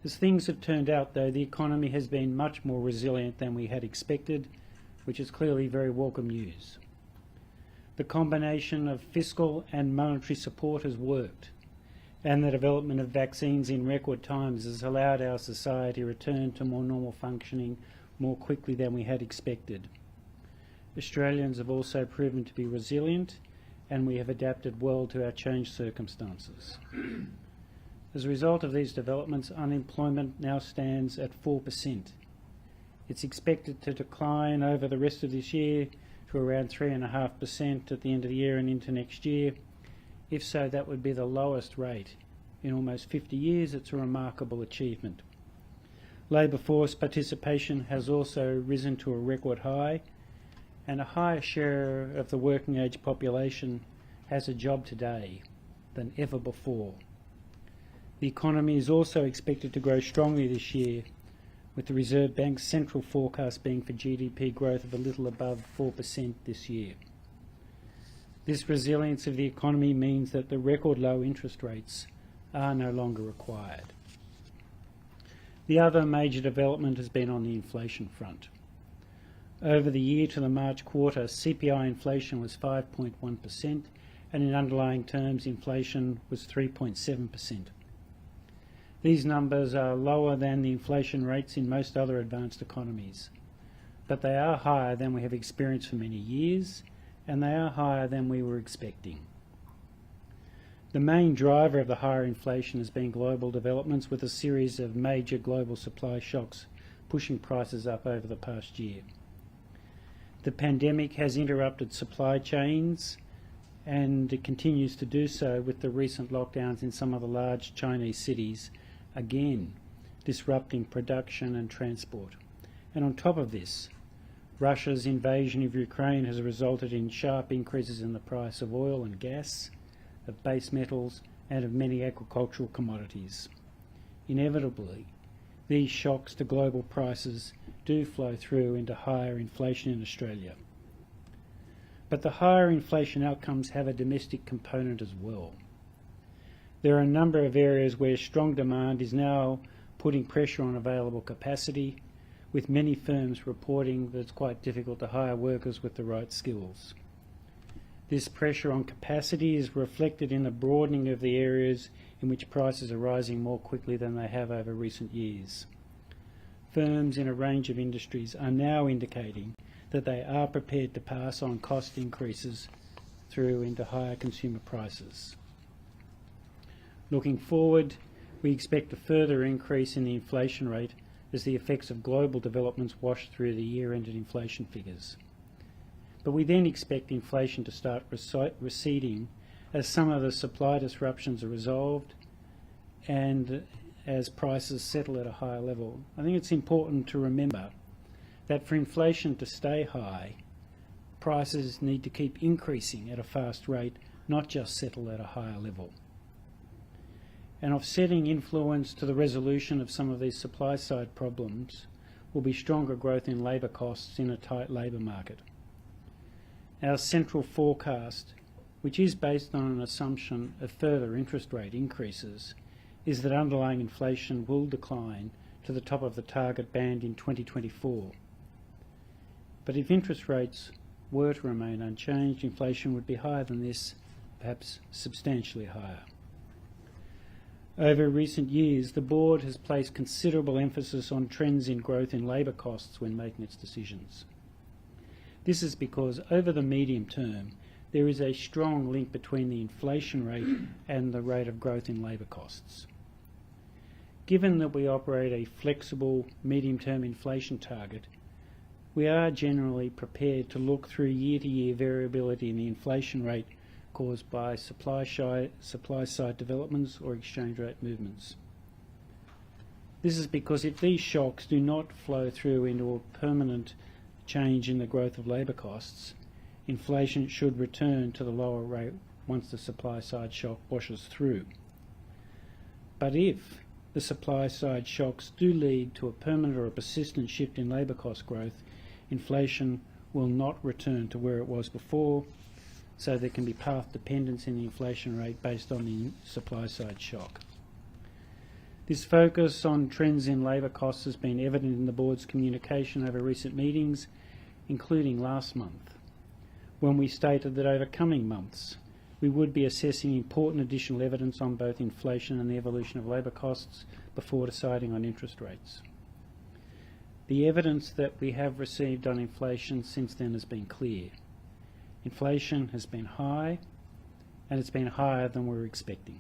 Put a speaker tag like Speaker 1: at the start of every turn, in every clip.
Speaker 1: As things have turned out, though, the economy has been much more resilient than we had expected, which is clearly very welcome news. The combination of fiscal and monetary support has worked, and the development of vaccines in record times has allowed our society to return to more normal functioning more quickly than we had expected. Australians have also proven to be resilient, and we have adapted well to our changed circumstances. As a result of these developments, unemployment now stands at 4%. It's expected to decline over the rest of this year to around 3.5% at the end of the year and into next year. If so, that would be the lowest rate in almost 50 years. It's a remarkable achievement. Labour force participation has also risen to a record high, and a higher share of the working age population has a job today than ever before. The economy is also expected to grow strongly this year, with the Reserve Bank's central forecast being for GDP growth of a little above 4% this year. This resilience of the economy means that the record low interest rates are no longer required. The other major development has been on the inflation front. Over the year to the March quarter, CPI inflation was 5.1%, and in underlying terms, inflation was 3.7%. These numbers are lower than the inflation rates in most other advanced economies, but they are higher than we have experienced for many years, and they are higher than we were expecting. The main driver of the higher inflation has been global developments, with a series of major global supply shocks pushing prices up over the past year. The pandemic has interrupted supply chains, and it continues to do so with the recent lockdowns in some of the large Chinese cities, again disrupting production and transport. And on top of this, Russia's invasion of Ukraine has resulted in sharp increases in the price of oil and gas, of base metals, and of many agricultural commodities. Inevitably, these shocks to global prices do flow through into higher inflation in Australia. But the higher inflation outcomes have a domestic component as well. There are a number of areas where strong demand is now putting pressure on available capacity, with many firms reporting that it's quite difficult to hire workers with the right skills. This pressure on capacity is reflected in the broadening of the areas in which prices are rising more quickly than they have over recent years. Firms in a range of industries are now indicating that they are prepared to pass on cost increases through into higher consumer prices. Looking forward, we expect a further increase in the inflation rate as the effects of global developments wash through the year-ended inflation figures. But we then expect inflation to start receding as some of the supply disruptions are resolved and as prices settle at a higher level. I think it's important to remember that for inflation to stay high, prices need to keep increasing at a fast rate, not just settle at a higher level. An offsetting influence to the resolution of some of these supply-side problems will be stronger growth in labour costs in a tight labour market. Our central forecast, which is based on an assumption of further interest rate increases, is that underlying inflation will decline to the top of the target band in 2024. But if interest rates were to remain unchanged, inflation would be higher than this, perhaps substantially higher. Over recent years, the Board has placed considerable emphasis on trends in growth in labour costs when making its decisions. This is because over the medium term, there is a strong link between the inflation rate and the rate of growth in labour costs. Given that we operate a flexible medium-term inflation target, we are generally prepared to look through year-to-year variability in the inflation rate caused by supply-side developments or exchange rate movements. This is because if these shocks do not flow through into a permanent change in the growth of labour costs, inflation should return to the lower rate once the supply-side shock washes through. But if the supply-side shocks do lead to a permanent or a persistent shift in labour cost growth, inflation will not return to where it was before, so there can be path dependence in the inflation rate based on the supply-side shock. This focus on trends in labour costs has been evident in the Board's communication over recent meetings, including last month, when we stated that over coming months we would be assessing important additional evidence on both inflation and the evolution of labour costs before deciding on interest rates. The evidence that we have received on inflation since then has been clear. Inflation has been high, and it's been higher than we were expecting.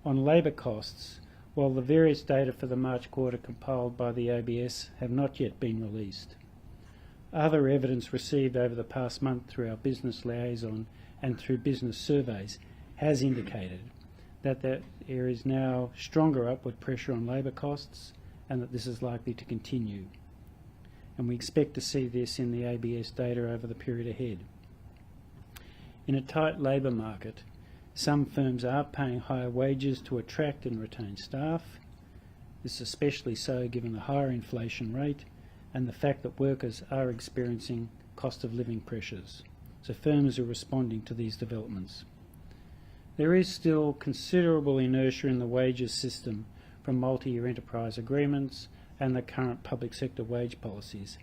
Speaker 1: On labour costs, while the various data for the March quarter compiled by the ABS have not yet been released, other evidence received over the past month through our business liaison and through business surveys has indicated that there is now stronger upward pressure on labour costs and that this is likely to continue. And we expect to see this in the ABS data over the period ahead. In a tight labour market, some firms are paying higher wages to attract and retain staff. This is especially so given the higher inflation rate and the fact that workers are experiencing cost of living pressures. So firms are responding to these developments. There is still considerable inertia in the wages system from multi-year enterprise agreements and the current public sector wage policies,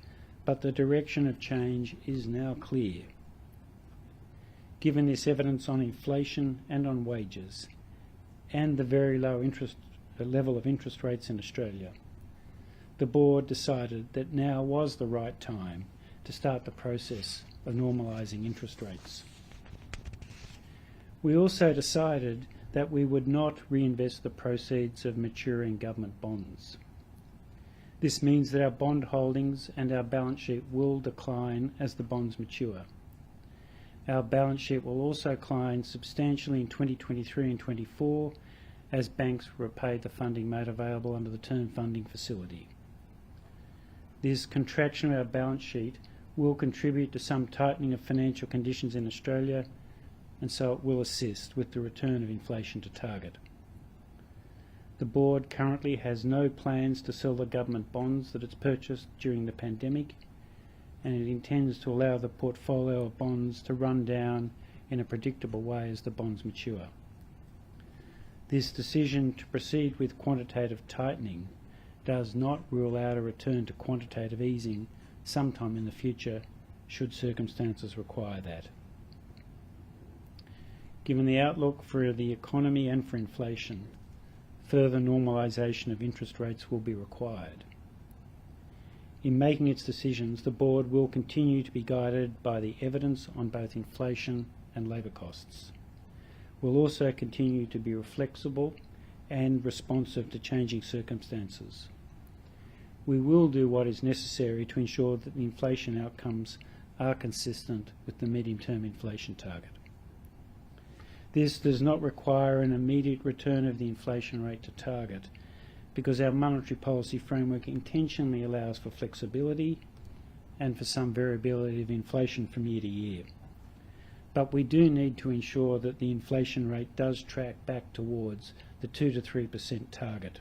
Speaker 1: but the direction of change is now clear. Given this evidence on inflation and on wages, and the very low level of interest rates in Australia, the Board decided that now was the right time to start the process of normalising interest rates. We also decided that we would not reinvest the proceeds of maturing government bonds. This means that our bond holdings and our balance sheet will decline as the bonds mature. Our balance sheet will also decline substantially in 2023 and 2024 as banks repay the funding made available under the Term Funding Facility. This contraction of our balance sheet will contribute to some tightening of financial conditions in Australia, and so it will assist with the return of inflation to target. The Board currently has no plans to sell the government bonds that it's purchased during the pandemic, and it intends to allow the portfolio of bonds to run down in a predictable way as the bonds mature. This decision to proceed with quantitative tightening does not rule out a return to quantitative easing sometime in the future, should circumstances require that. Given the outlook for the economy and for inflation, further normalisation of interest rates will be required. In making its decisions, the Board will continue to be guided by the evidence on both inflation and labour costs. We'll also continue to be flexible and responsive to changing circumstances. We will do what is necessary to ensure that the inflation outcomes are consistent with the medium-term inflation target. This does not require an immediate return of the inflation rate to target, because our monetary policy framework intentionally allows for flexibility and for some variability of inflation from year to year. But we do need to ensure that the inflation rate does track back towards the 2 to 3% target.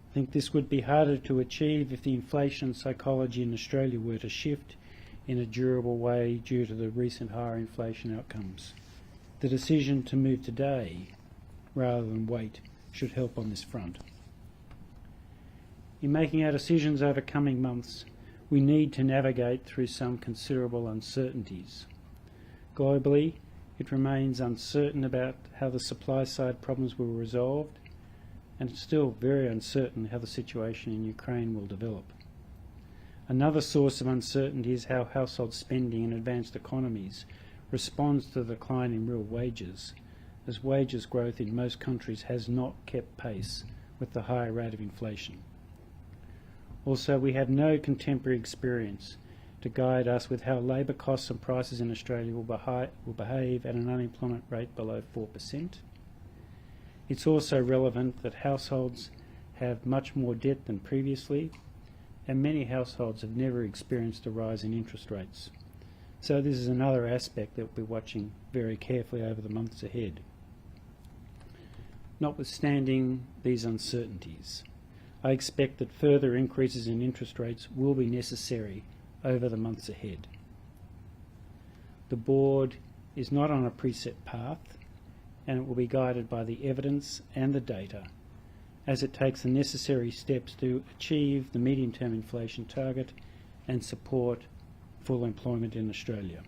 Speaker 1: I think this would be harder to achieve if the inflation psychology in Australia were to shift in a durable way due to the recent higher inflation outcomes. The decision to move today, rather than wait, should help on this front. In making our decisions over coming months, we need to navigate through some considerable uncertainties. Globally, it remains uncertain about how the supply side problems will be resolved, and it's still very uncertain how the situation in Ukraine will develop. Another source of uncertainty is how household spending in advanced economies responds to the decline in real wages, as wages growth in most countries has not kept pace with the higher rate of inflation. Also, we have no contemporary experience to guide us with how labour costs and prices in Australia will behave at an unemployment rate below 4%. It's also relevant that households have much more debt than previously, and many households have never experienced a rise in interest rates. So this is another aspect that we'll be watching very carefully over the months ahead. Notwithstanding these uncertainties, I expect that further increases in interest rates will be necessary over the months ahead. The Board is not on a preset path, and it will be guided by the evidence and the data as it takes the necessary steps to achieve the medium-term inflation target and support full employment in Australia.